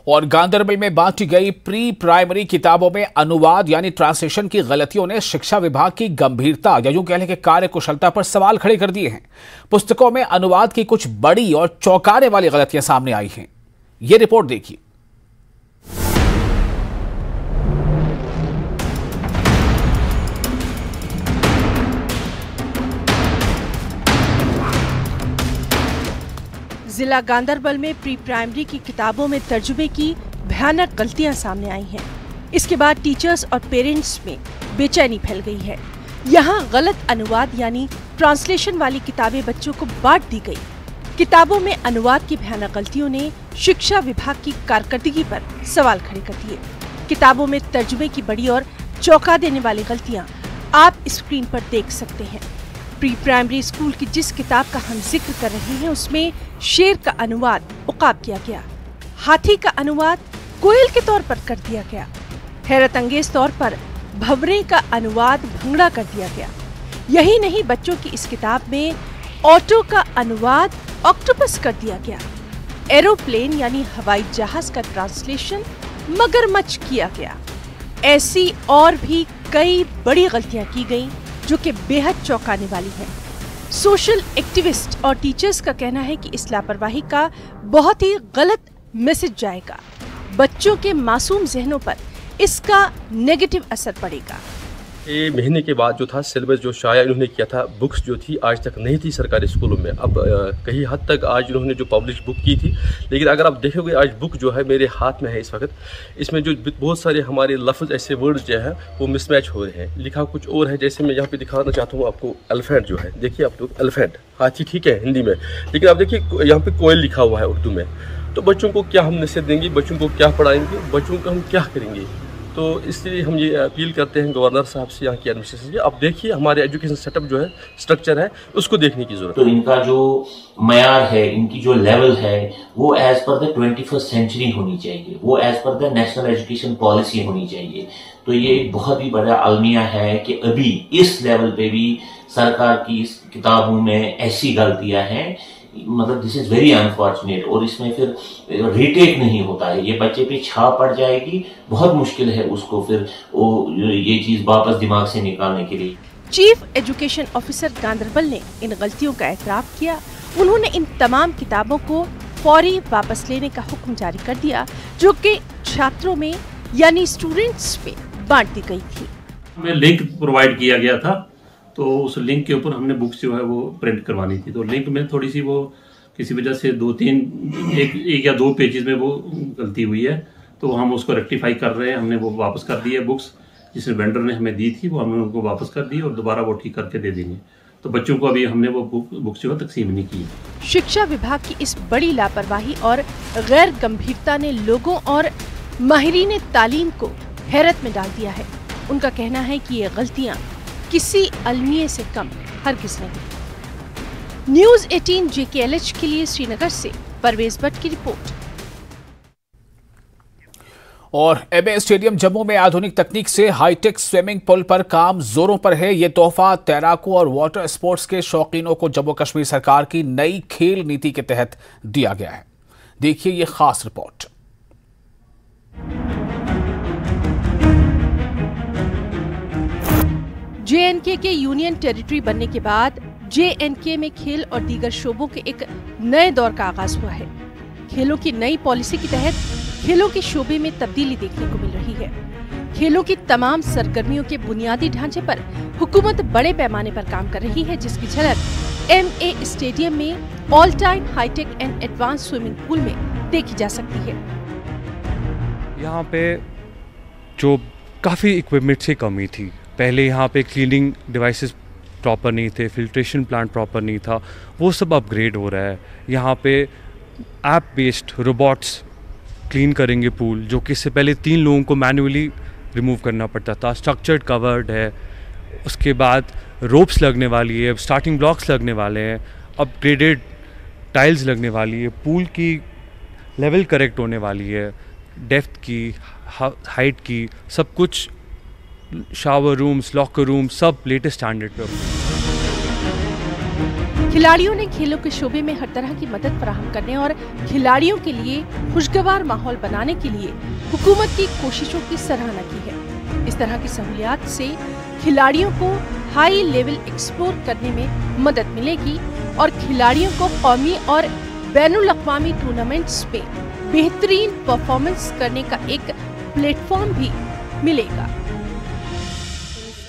और गांधरबल में बांटी गई प्री प्राइमरी किताबों में अनुवाद यानी ट्रांसलेशन की गलतियों ने शिक्षा विभाग की गंभीरता या यूं कह लें कि कार्यकुशलता पर सवाल खड़े कर दिए हैं। पुस्तकों में अनुवाद की कुछ बड़ी और चौंकाने वाली गलतियां सामने आई हैं। ये रिपोर्ट देखिए। जिला गांधरबल में प्री प्राइमरी की किताबों में तर्जुमे की भयानक गलतियां सामने आई हैं। इसके बाद टीचर्स और पेरेंट्स में बेचैनी फैल गई है। यहां गलत अनुवाद यानी ट्रांसलेशन वाली किताबें बच्चों को बांट दी गई। किताबों में अनुवाद की भयानक गलतियों ने शिक्षा विभाग की कारकर्दगी पर सवाल खड़े कर दिए। किताबों में तर्जुमे की बड़ी और चौंका देने वाली गलतियां आप स्क्रीन पर देख सकते हैं। प्री प्राइमरी स्कूल की जिस किताब का हम जिक्र कर रहे हैं उसमें शेर का अनुवाद उकाब किया गया, हाथी का अनुवाद कोयल के तौर पर कर दिया गया, हैरत अंगेज तौर पर भंवरे का अनुवाद भंगड़ा कर दिया गया। यही नहीं, बच्चों की इस किताब में ऑटो का अनुवाद ऑक्टोपस कर दिया गया, एरोप्लेन यानी हवाई जहाज का ट्रांसलेशन मगरमच्छ किया गया। ऐसी और भी कई बड़ी गलतियां की गईं जो कि बेहद चौंकाने वाली है। सोशल एक्टिविस्ट और टीचर्स का कहना है कि इस लापरवाही का बहुत ही गलत मैसेज जाएगा। बच्चों के मासूम जहनों पर इसका नेगेटिव असर पड़ेगा। ये महीने के बाद जो था सिलेबस जो शाया इन्होंने किया था, बुक्स जो थी आज तक नहीं थी सरकारी स्कूलों में। अब कहीं हद तक आज इन्होंने जो पब्लिश बुक की थी, लेकिन अगर आप देखोगे आज बुक जो है मेरे हाथ में है इस वक्त, इसमें जो बहुत सारे हमारे लफ्ज़ ऐसे वर्ड्स जो है वो मिसमैच हो रहे हैं, लिखा कुछ और है। जैसे मैं यहाँ पे दिखाना चाहता हूँ आपको, एलिफेंट जो है, देखिए आप लोग, एलिफेंट हाथी ठीक है हिंदी में, लेकिन आप देखिए यहाँ पे कोयल लिखा हुआ है उर्दू में। तो बच्चों को क्या हम नसीहत देंगे, बच्चों को क्या पढ़ाएंगे, बच्चों को हम क्या करेंगे? तो इसलिए हम ये अपील करते हैं गवर्नर साहब से, यहाँ की एडमिनिस्ट्रेशन से, अब देखिए हमारे एजुकेशन सेटअप जो है, स्ट्रक्चर है, उसको देखने की जरूरत है। तो इनका जो मयार है, इनकी जो लेवल है, वो as per the 21st century होनी चाहिए, वो as per the national education policy होनी चाहिए। तो ये एक बहुत ही बड़ा अलमिया है कि अभी इस लेवल पे भी सरकार की इस किताबों में ऐसी गलतियां हैं, मतलब दिस इज वेरी अनफॉर्चुनेट। और इसमें फिर रीटेक नहीं होता है, ये बच्चे पे छाप पड़ जाएगी, बहुत मुश्किल है उसको फिर ये चीज वापस दिमाग से निकालने के लिए। चीफ एजुकेशन ऑफिसर गांधरबल ने इन गलतियों का एतराफ किया। उन्होंने इन तमाम किताबों को फौरी वापस लेने का हुक्म जारी कर दिया जो कि छात्रों में यानी स्टूडेंट्स पे बांट दी गई थी। हमें लिंक प्रोवाइड किया गया था, तो उस लिंक के ऊपर हमने बुक्स जो है वो प्रिंट करवानी थी। तो लिंक में थोड़ी सी वो किसी वजह से एक या दो पेजेस में वो गलती हुई है, तो हम उसको रेक्टिफाई कर रहे हैं। हमने वो वापस कर दी है बुक्स, जिस वेंडर ने हमें दी थी वो हमने उनको वापस कर दी और दोबारा वो ठीक करके दे देंगे। तो बच्चों को अभी हमने वो बुक्स जो है तकसीम नहीं की। शिक्षा विभाग की इस बड़ी लापरवाही और गैर गंभीरता ने लोगों और माहिरीन तालीम को हैरत में डाल दिया है। उनका कहना है कि ये गलतियां किसी अलमिये से कम हरगिज नहीं। न्यूज़ 18 JKLH के लिए श्रीनगर से परवेज भट्ट की रिपोर्ट। और MA स्टेडियम जम्मू में आधुनिक तकनीक से हाईटेक स्विमिंग पूल पर काम जोरों पर है। ये तोहफा तैराकों और वाटर स्पोर्ट्स के शौकीनों को जम्मू कश्मीर सरकार की नई खेल नीति के तहत दिया गया है। देखिए ये खास रिपोर्ट। JNK के यूनियन टेरिटरी बनने के बाद JNK में खेल और दीगर शोबों के एक नए दौर का आगाज हुआ है। खेलों की नई पॉलिसी के तहत खेलों के शोबे में तब्दीली देखने को मिल रही है। खेलों की तमाम सरगर्मियों के बुनियादी ढांचे पर हुकूमत बड़े पैमाने पर काम कर रही है, जिसकी झलक MA स्टेडियम में all time high tech and advance swimming pool में देखी जा सकती है। यहाँ पे जो काफ़ी इक्विपमेंट की कमी थी, पहले यहाँ पे क्लीनिंग डिवाइसेस प्रॉपर नहीं थे, फिल्ट्रेशन प्लांट प्रॉपर नहीं था, वो सब अपग्रेड हो रहा है। यहाँ पे ऐप बेस्ड रोबोट्स क्लीन करेंगे पूल, जो कि इससे पहले 3 लोगों को मैन्युअली रिमूव करना पड़ता था। स्ट्रक्चर्ड कवर्ड है, उसके बाद रोप्स लगने वाली है, स्टार्टिंग ब्लॉक्स लगने वाले हैं, अपग्रेडेड टाइल्स लगने वाली है, पूल की लेवल करेक्ट होने वाली है, डेप्थ की, हाइट की, सब कुछ, शावर रूम्स, लॉकर रूम, सब लेटेस्ट स्टैंडर्ड पे। खिलाड़ियों ने खेलों के शोबे में हर तरह की मदद फराहम करने और खिलाड़ियों के लिए खुशगवार माहौल बनाने के लिए हुकूमत की कोशिशों की सराहना की है। इस तरह की सहूलियात से खिलाड़ियों को हाई लेवल एक्सप्लोर करने में मदद मिलेगी और खिलाड़ियों को कौमी और बैनुल अक़वामी टूर्नामेंट्स में बेहतरीन परफॉर्मेंस करने का एक प्लेटफॉर्म भी मिलेगा।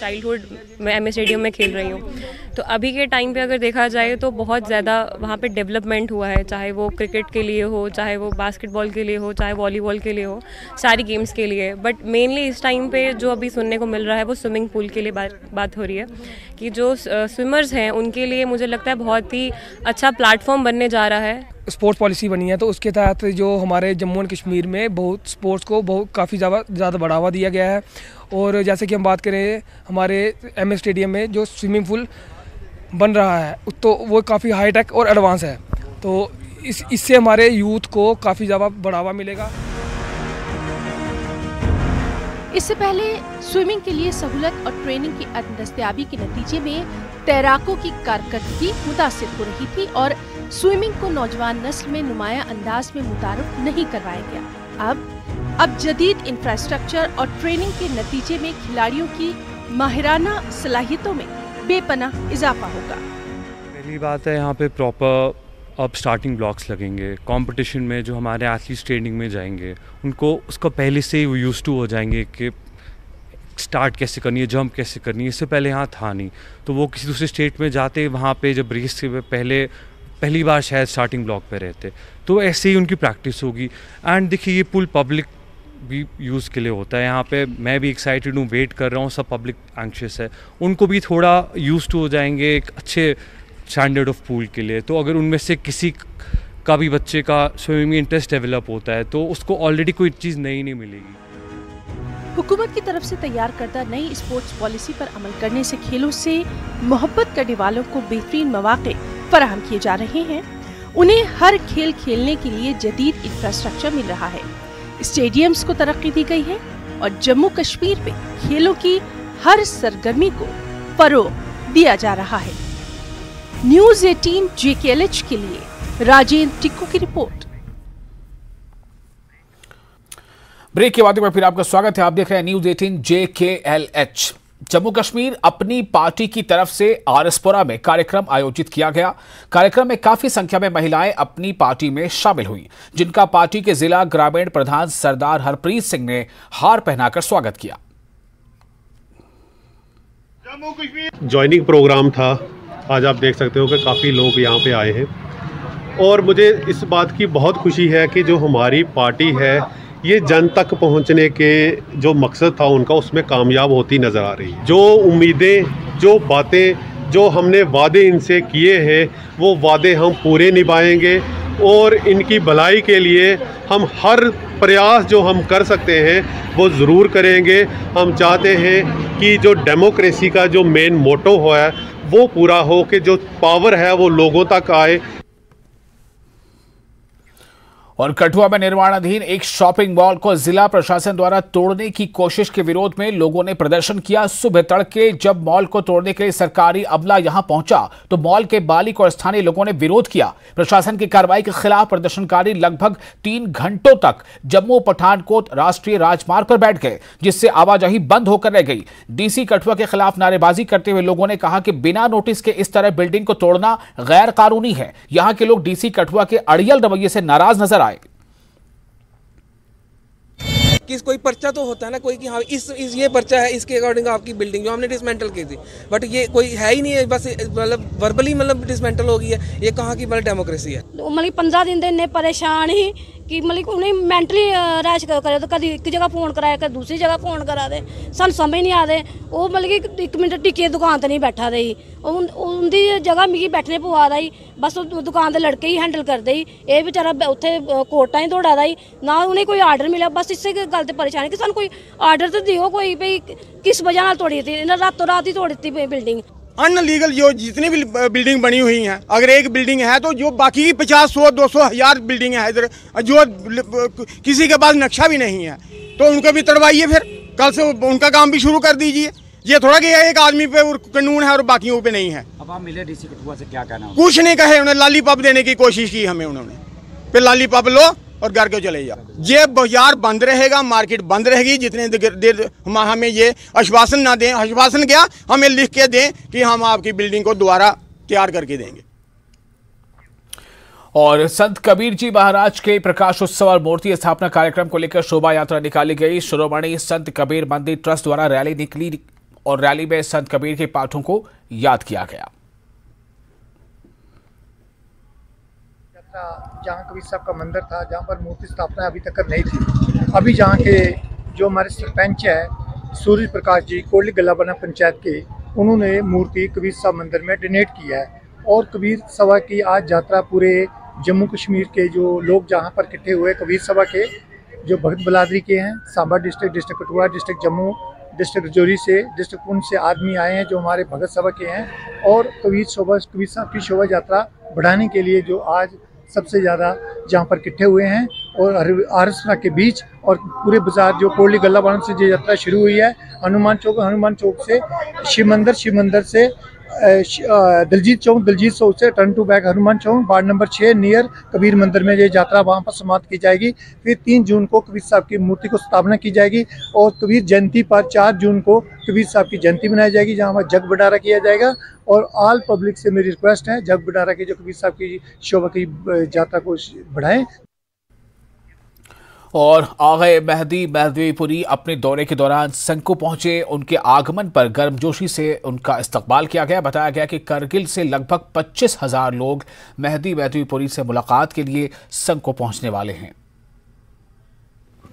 चाइल्डहुड मैं एमए स्टेडियम में खेल रही हूँ, तो अभी के टाइम पे अगर देखा जाए तो बहुत ज़्यादा वहाँ पे डेवलपमेंट हुआ है, चाहे वो क्रिकेट के लिए हो, चाहे वो बास्केटबॉल के लिए हो, चाहे वॉलीबॉल के लिए हो, सारी गेम्स के लिए। बट मेनली इस टाइम पे जो अभी सुनने को मिल रहा है वो स्विमिंग पूल के लिए बात हो रही है कि जो स्विमर्स हैं उनके लिए मुझे लगता है बहुत ही अच्छा प्लेटफॉर्म बनने जा रहा है। स्पोर्ट्स पॉलिसी बनी है तो उसके तहत जो हमारे जम्मू एंड कश्मीर में बहुत स्पोर्ट्स को काफ़ी ज़्यादा बढ़ावा दिया गया है। और जैसे कि हम बात करें हमारे एमए स्टेडियम में जो स्विमिंग पूल बन रहा है तो वो काफ़ी हाईटेक और एडवांस है, तो इससे हमारे यूथ को काफ़ी ज़्यादा बढ़ावा मिलेगा। इससे पहले स्विमिंग के लिए सहूलत और ट्रेनिंग की दस्तयाबी के नतीजे में तैराकों की कारकर्दगी मुतासिर हो रही थी और स्विमिंग को नौजवान नस्ल में नुमाया अंदाज में मुतारुफ नहीं करवाया गया। अब जदीद इंफ्रास्ट्रक्चर और ट्रेनिंग के नतीजे में खिलाड़ियों की माहिराना सलाहियतों में बेपनाह इजाफा होगा। पहली बात है यहाँ पे प्रॉपर अब स्टार्टिंग ब्लॉक्स लगेंगे। कंपटीशन में जो हमारे एथलीट्स ट्रेनिंग में जाएंगे उनको उसका पहले से ही यूज टू हो जाएंगे कि स्टार्ट कैसे करनी है, जंप कैसे करनी है। इससे पहले यहाँ था नहीं, तो वो किसी दूसरे स्टेट में जाते वहाँ पे जब रेस से पहली बार शायद स्टार्टिंग ब्लॉक पे रहते, तो ऐसे ही उनकी प्रैक्टिस होगी। एंड देखिए ये पुल पब्लिक भी यूज़ के लिए होता है। यहाँ पे मैं भी एक्साइटेड हूँ, वेट कर रहा हूँ, सब पब्लिक एंक्शियस है, उनको भी थोड़ा यूज टू हो जाएंगे एक अच्छे स्टैंडर्ड ऑफ पूल के लिए। तो अगर उनमें से किसी का भी बच्चे का स्विमिंग में इंटरेस्ट डेवलप होता है तो उसको ऑलरेडी कोई चीज़ नई नहीं मिलेगी। हुकूमत की तरफ से तैयार करदा नई स्पोर्ट्स पॉलिसी पर अमल करने से खेलों से मोहब्बत करने वालों को बेहतरीन मौके फराहम किए जा रहे हैं। उन्हें हर खेल खेलने के लिए जदीद इंफ्रास्ट्रक्चर मिल रहा है, स्टेडियम्स को तरक्की दी गई है और जम्मू कश्मीर में खेलों की हर सरगर्मी को फरोग दिया जा रहा है। न्यूज़ 18 JKLH के लिए राजेंद्र टिक्कू की रिपोर्ट। ब्रेक के बाद फिर आपका स्वागत है। आप देख रहे हैं न्यूज़ 18 JKLH। जम्मू कश्मीर अपनी पार्टी की तरफ से आरएसपुरा में कार्यक्रम आयोजित किया गया। कार्यक्रम में काफी संख्या में महिलाएं अपनी पार्टी में शामिल हुई, जिनका पार्टी के जिला ग्रामीण प्रधान सरदार हरप्रीत सिंह ने हार पहनाकर स्वागत किया। जम्मू कश्मीर ज्वाइनिंग प्रोग्राम था। आज आप देख सकते हो कि काफ़ी लोग यहाँ पे आए हैं और मुझे इस बात की बहुत खुशी है कि जो हमारी पार्टी है ये जन तक पहुंचने के जो मकसद था उनका उसमें कामयाब होती नज़र आ रही है। जो उम्मीदें, जो बातें, जो हमने वादे इनसे किए हैं वो वादे हम पूरे निभाएंगे और इनकी भलाई के लिए हम हर प्रयास जो हम कर सकते हैं वो ज़रूर करेंगे। हम चाहते हैं कि जो डेमोक्रेसी का जो मेन मोटो है वो पूरा हो, कि जो पावर है वो लोगों तक आए। और कठुआ में निर्माणाधीन एक शॉपिंग मॉल को जिला प्रशासन द्वारा तोड़ने की कोशिश के विरोध में लोगों ने प्रदर्शन किया। सुबह तड़के जब मॉल को तोड़ने के लिए सरकारी अमला यहां पहुंचा तो मॉल के मालिक और स्थानीय लोगों ने विरोध किया। प्रशासन की कार्रवाई के खिलाफ प्रदर्शनकारी लगभग 3 घंटों तक जम्मू पठानकोट राष्ट्रीय राजमार्ग पर बैठ गए, जिससे आवाजाही बंद होकर रह गई। डीसी कठुआ के खिलाफ नारेबाजी करते हुए लोगों ने कहा कि बिना नोटिस के इस तरह बिल्डिंग को तोड़ना गैर कानूनी है। यहां के लोग डीसी कठुआ के अड़ियल रवैये से नाराज नजर आए। कि कोई पर्चा तो होता है ना, कोई कि हाँ इस ये पर्चा है, इसके अकॉर्डिंग आपकी बिल्डिंग जो हमने डिसमेंटल की थी, बट ये कोई है ही नहीं है, बस मतलब वर्बली मतलब डिसमेंटल हो गई है। ये कहाँ की मतलब डेमोक्रेसी है। मतलब 15 दिन इन्ने परेशान ही कि मतलब उन्हें मैंटली रैश करे, तो कभी एक जगह फोन कराया, कभी दूसरी जगह फोन करा दे, सन समझ नहीं आते। वो मतलब कि 1 मिनट टिके दुकान पर नहीं बैठा रही, उनकी जगह मिगी बैठने पवा रही, बस दुकान के लड़के ही हैंडल करते ही। ये बेचारा उत्थे कोर्टा ही दौड़ा रही, ना उन्हें कोई आर्डर मिला। बस इससे गल तो परेशानी कि सानू कोई आर्डर तो दियो कोई, भाई किस वजह नाल तोड़ी थी, रातों रात ही तोड़ी थी बिल्डिंग। अनलीगल जो जितनी भी बिल्डिंग बनी हुई हैं, अगर एक बिल्डिंग है तो जो बाकी की 50, 100, 200, 1000 बिल्डिंग है इधर जो किसी के पास नक्शा भी नहीं है, तो उनको भी तोड़वाइए। फिर कल से उनका काम भी शुरू कर दीजिए। ये थोड़ा कि एक आदमी पे कानून है और बाकियों पे नहीं है। अब आप मिले डीसी कठुआ से, क्या कहना? कुछ नहीं कहे उन्होंने, लॉलीपॉप देने की कोशिश की हमें उन्होंने, फिर लॉलीपॉप लो और घर को चले जाओ। ये बाजार बंद रहेगा, मार्केट बंद रहेगी जितने देर हमें ये आश्वासन ना दें। आश्वासन क्या, हमें लिख के दें कि हम आपकी बिल्डिंग को दोबारा तैयार करके देंगे। और संत कबीर जी महाराज के प्रकाश उत्सव और मूर्ति स्थापना कार्यक्रम को लेकर शोभा यात्रा निकाली गई। शिरोमणि संत कबीर मंदिर ट्रस्ट द्वारा रैली निकली और रैली में संत कबीर के पाठों को याद किया गया। जहाँ कबीर साहब का मंदिर था, जहाँ पर मूर्ति स्थापना अभी तक नहीं थी, अभी जहाँ के जो हमारे सरपंच है सूर्य प्रकाश जी कोटली गलाबना पंचायत के, उन्होंने मूर्ति कबीर साहब मंदिर में डोनेट किया है। और कबीर सभा की आज यात्रा पूरे जम्मू कश्मीर के जो लोग जहाँ पर इकट्ठे हुए, कबीर सभा के जो भगत बलादरी के हैं, Samba district, district Kathua, district Jammu, district Rajouri से, डिस्ट्रिक्ट पुंछ से आदमी आए हैं जो हमारे भगत सभा के हैं। और कबीर साहब की शोभा यात्रा बढ़ाने के लिए जो आज सबसे ज़्यादा जहाँ पर इकट्ठे हुए हैं और आरसरा के बीच और पूरे बाजार जो कोटली गल्लाबान से जो यात्रा शुरू हुई है, हनुमान चौक से शिव मंदिर से दलजीत चौक से turn to back Hanuman Chowk, ward number 6 near Kabir Mandir में ये यात्रा वहाँ पर समाप्त की जाएगी। फिर 3 जून को कबीर साहब की मूर्ति को स्थापना की जाएगी और कबीर जयंती पर 4 जून को कबीर साहब की जयंती मनाई जाएगी, जहाँ पर जग भंडारा किया जाएगा। और ऑल पब्लिक से मेरी रिक्वेस्ट है, जग भंडारा की जो कबीर साहब की शोभा की यात्रा को बढ़ाएं। और आगे मेहदी महदवीपुरी अपने दौरे के दौरान संको पहुंचे। उनके आगमन पर गर्मजोशी से उनका इस्तकबाल किया गया। बताया गया कि करगिल से लगभग 25,000 लोग मेहदी महदवीपुरी से मुलाकात के लिए संको पहुंचने वाले हैं।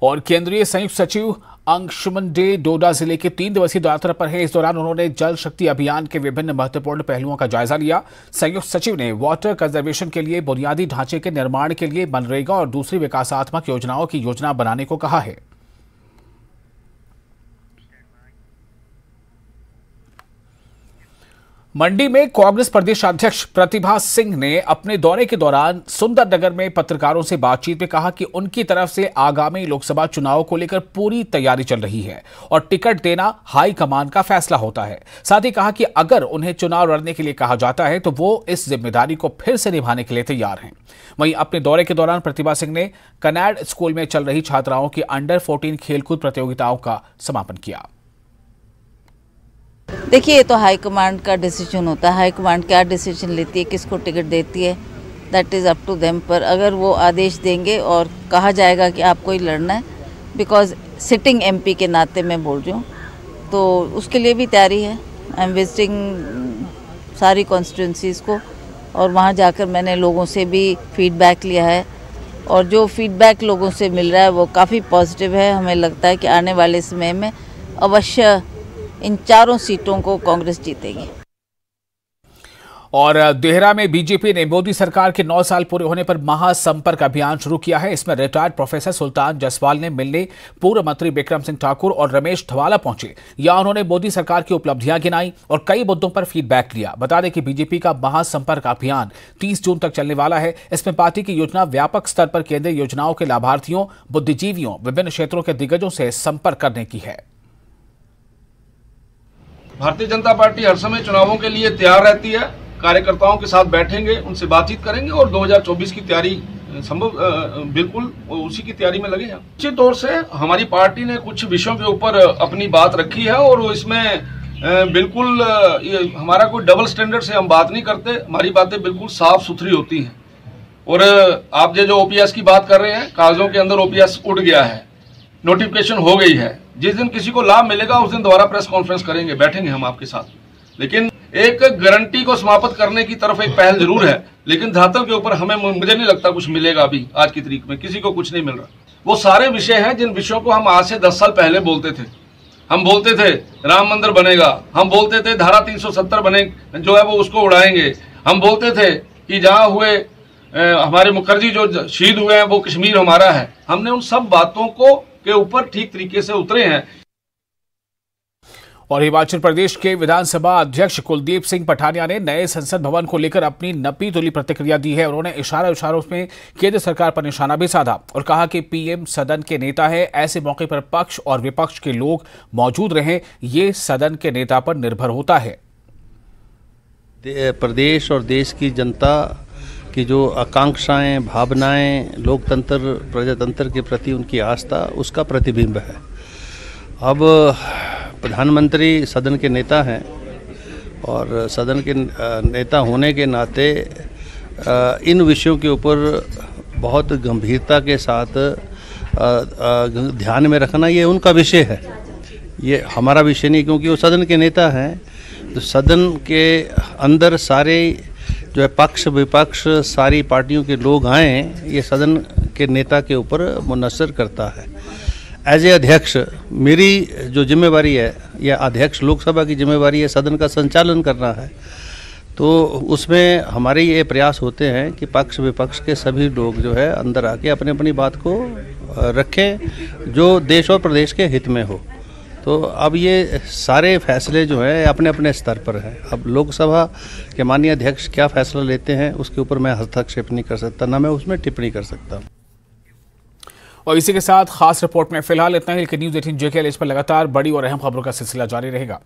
और केंद्रीय संयुक्त सचिव अंशुमन डे डोडा जिले के 3 दिवसीय यात्रा पर है। इस दौरान उन्होंने जल शक्ति अभियान के विभिन्न महत्वपूर्ण पहलुओं का जायजा लिया। संयुक्त सचिव ने वाटर कंजर्वेशन के लिए बुनियादी ढांचे के निर्माण के लिए मनरेगा और दूसरी विकासात्मक योजनाओं की योजना बनाने को कहा है। मंडी में कांग्रेस प्रदेश अध्यक्ष प्रतिभा सिंह ने अपने दौरे के दौरान सुंदरनगर में पत्रकारों से बातचीत में कहा कि उनकी तरफ से आगामी लोकसभा चुनाव को लेकर पूरी तैयारी चल रही है और टिकट देना हाईकमान का फैसला होता है। साथ ही कहा कि अगर उन्हें चुनाव लड़ने के लिए कहा जाता है तो वो इस जिम्मेदारी को फिर से निभाने के लिए तैयार हैं। वहीं अपने दौरे के दौरान प्रतिभा सिंह ने कनाड स्कूल में चल रही छात्राओं की अंडर 14 खेलकूद प्रतियोगिताओं का समापन किया। देखिए, ये तो हाईकमांड का डिसीजन होता है। हाईकमांड क्या डिसीजन लेती है, किसको टिकट देती है, that is up to them. पर अगर वो आदेश देंगे और कहा जाएगा कि आपको ही लड़ना है, बिकॉज सिटिंग एमपी के नाते मैं बोल रही हूँ, तो उसके लिए भी तैयारी है। आई एम विजिटिंग सारी कॉन्स्टिट्यूंसीज़ को और वहाँ जाकर मैंने लोगों से भी फीडबैक लिया है और जो फीडबैक लोगों से मिल रहा है वो काफ़ी पॉजिटिव है। हमें लगता है कि आने वाले समय में अवश्य इन 4 सीटों को कांग्रेस जीतेगी। और देहरा में बीजेपी ने मोदी सरकार के 9 साल पूरे होने पर महासंपर्क अभियान शुरू किया है। इसमें रिटायर्ड प्रोफेसर सुल्तान जसवाल ने मिलने पूर्व मंत्री बिक्रम सिंह ठाकुर और रमेश धवाला पहुंचे। यहां उन्होंने मोदी सरकार की उपलब्धियां गिनाई और कई मुद्दों पर फीडबैक लिया। बता दें कि बीजेपी का महासंपर्क अभियान 30 जून तक चलने वाला है। इसमें पार्टी की योजना व्यापक स्तर पर केंद्रीय योजनाओं के लाभार्थियों, बुद्धिजीवियों, विभिन्न क्षेत्रों के दिग्गजों से संपर्क करने की है। भारतीय जनता पार्टी हर समय चुनावों के लिए तैयार रहती है। कार्यकर्ताओं के साथ बैठेंगे, उनसे बातचीत करेंगे और 2024 की तैयारी संभव बिल्कुल उसी की तैयारी में लगे हैं। निश्चित तौर से हमारी पार्टी ने कुछ विषयों के ऊपर अपनी बात रखी है और इसमें बिल्कुल हमारा कोई डबल स्टैंडर्ड से हम बात नहीं करते। हमारी बातें बिल्कुल साफ सुथरी होती हैं। और आप जो ओपीएस की बात कर रहे हैं, कागजों के अंदर ओपीएस उड़ गया है, नोटिफिकेशन हो गई है। जिस दिन किसी को लाभ मिलेगा उस दिन दोबारा प्रेस कॉन्फ्रेंस करेंगे, बैठेंगे हम आपके साथ। लेकिन एक गारंटी को समाप्त करने की तरफ एक पहल जरूर है, लेकिन धरातल के ऊपर मुझे नहीं लगता कुछ मिलेगा। अभी आज की तारीख में किसी को कुछ नहीं मिल रहा। वो सारे विषय हैं जिन विषयों को हम आज से 10 साल पहले बोलते थे। हम बोलते थे राम मंदिर बनेगा, हम बोलते थे धारा 370 बने जो है वो उसको उड़ाएंगे, हम बोलते थे कि जहां हुए हमारे मुखर्जी जो शहीद हुए हैं वो कश्मीर हमारा है। हमने उन सब बातों को के ऊपर ठीक तरीके से उतरे हैं। और हिमाचल प्रदेश के विधानसभा अध्यक्ष कुलदीप सिंह पठानिया ने नए संसद भवन को लेकर अपनी नपी तुली प्रतिक्रिया दी है। उन्होंने इशारों में केंद्र सरकार पर निशाना भी साधा और कहा कि पीएम सदन के नेता है, ऐसे मौके पर पक्ष और विपक्ष के लोग मौजूद रहें, ये सदन के नेता पर निर्भर होता है। प्रदेश और देश की जनता की जो आकांक्षाएं, भावनाएं, लोकतंत्र, प्रजातंत्र के प्रति उनकी आस्था, उसका प्रतिबिंब है। अब प्रधानमंत्री सदन के नेता हैं और सदन के नेता होने के नाते इन विषयों के ऊपर बहुत गंभीरता के साथ ध्यान में रखना ये उनका विषय है, ये हमारा विषय नहीं। क्योंकि वो सदन के नेता हैं तो सदन के अंदर सारे जो है पक्ष विपक्ष सारी पार्टियों के लोग आए, ये सदन के नेता के ऊपर मुनसर करता है। एज ए अध्यक्ष मेरी जो जिम्मेवारी है, या अध्यक्ष लोकसभा की जिम्मेवारी है सदन का संचालन करना है, तो उसमें हमारे ये प्रयास होते हैं कि पक्ष विपक्ष के सभी लोग जो है अंदर आके अपनी अपनी बात को रखें जो देश और प्रदेश के हित में हो। तो अब ये सारे फैसले जो हैं अपने अपने स्तर पर हैं। अब लोकसभा के माननीय अध्यक्ष क्या फैसला लेते हैं उसके ऊपर मैं हस्तक्षेप नहीं कर सकता, ना मैं उसमें टिप्पणी कर सकता। और इसी के साथ खास रिपोर्ट में फिलहाल इतना ही, लेकिन न्यूज़ 18 JKL इस पर लगातार बड़ी और अहम खबरों का सिलसिला जारी रहेगा।